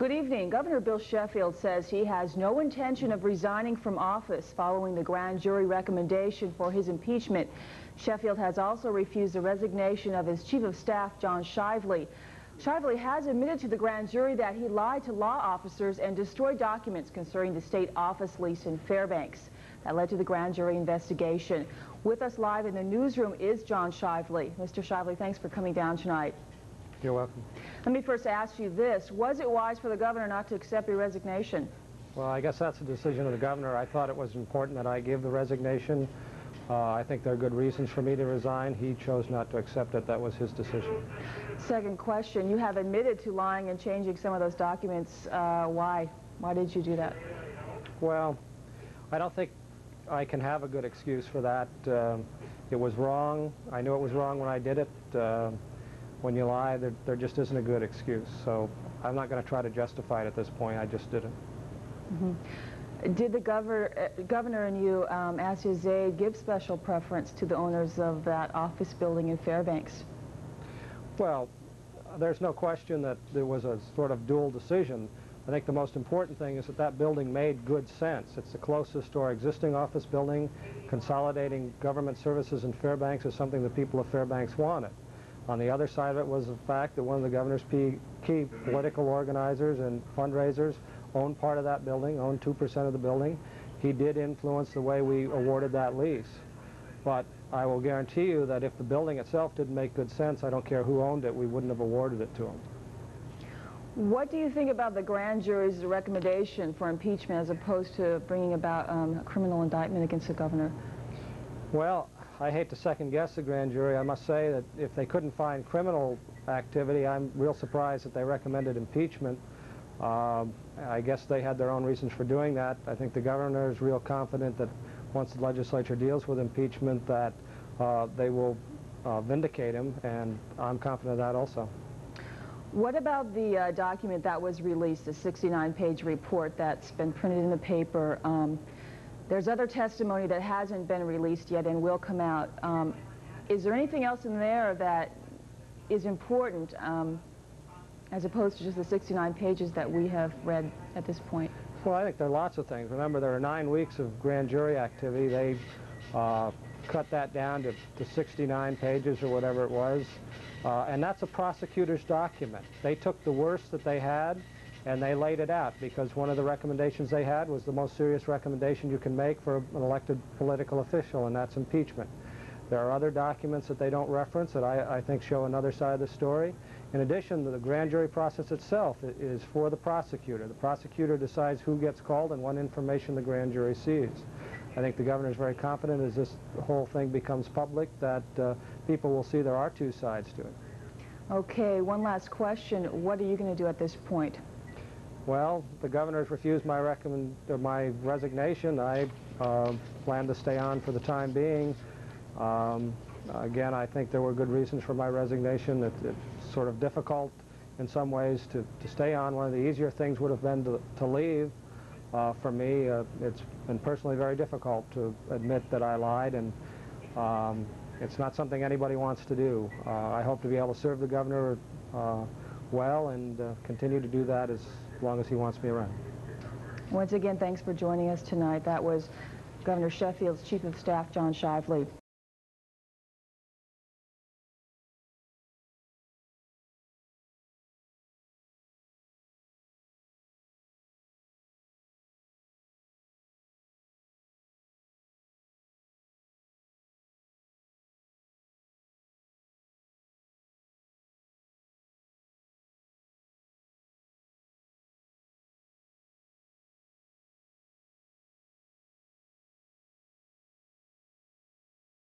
Good evening. Governor Bill Sheffield says he has no intention of resigning from office following the grand jury recommendation for his impeachment. Sheffield has also refused the resignation of his chief of staff, John Shively. Shively has admitted to the grand jury that he lied to law officers and destroyed documents concerning the state office lease in Fairbanks. That led to the grand jury investigation. With us live in the newsroom is John Shively. Mr. Shively, thanks for coming down tonight. You're welcome. Let me first ask you this. Was it wise for the governor not to accept your resignation? Well, I guess that's a decision of the governor. I thought it was important that I give the resignation. I think there are good reasons for me to resign. He chose not to accept it. That was his decision. Second question. You have admitted to lying and changing some of those documents. Why? Why did you do that? Well, I don't think I can have a good excuse for that. It was wrong. I knew it was wrong when I did it. When you lie, there just isn't a good excuse. So I'm not going to try to justify it at this point. I just didn't. Mm-hmm. Did the governor and you, as his aide, give special preference to the owners of that office building in Fairbanks? Well, there's no question that there was a sort of dual decision. I think the most important thing is that that building made good sense. It's the closest to our existing office building. Consolidating government services in Fairbanks is something the people of Fairbanks wanted. On the other side of it was the fact that one of the governor's key political organizers and fundraisers owned part of that building, owned 2% of the building. He did influence the way we awarded that lease. But I will guarantee you that if the building itself didn't make good sense, I don't care who owned it, we wouldn't have awarded it to him. What do you think about the grand jury's recommendation for impeachment as opposed to bringing about a criminal indictment against the governor? Well, I hate to second-guess the grand jury. I must say that if they couldn't find criminal activity, I'm real surprised that they recommended impeachment. I guess they had their own reasons for doing that. I think the governor is real confident that once the legislature deals with impeachment that they will vindicate him, and I'm confident of that also. What about the document that was released, the 69-page report that's been printed in the paper? There's other testimony that hasn't been released yet and will come out. Is there anything else in there that is important as opposed to just the 69 pages that we have read at this point? Well, I think there are lots of things. Remember, there are 9 weeks of grand jury activity. They cut that down to 69 pages or whatever it was. And that's a prosecutor's document. They took the worst that they had and they laid it out, because one of the recommendations they had was the most serious recommendation you can make for an elected political official, and that's impeachment. There are other documents that they don't reference that I think show another side of the story. In addition, the grand jury process itself is for the prosecutor. The prosecutor decides who gets called and what information the grand jury sees. I think the governor is very confident as this whole thing becomes public that people will see there are 2 sides to it. Okay, one last question. What are you going to do at this point? Well, the governor has refused my resignation. I plan to stay on for the time being. Again, I think there were good reasons for my resignation. It's sort of difficult in some ways to stay on. One of the easier things would have been to leave. For me, it's been personally very difficult to admit that I lied, and it's not something anybody wants to do. I hope to be able to serve the governor well and continue to do that as long as he wants me around. Once again, thanks for joining us tonight. That was Governor Sheffield's Chief of Staff, John Shively.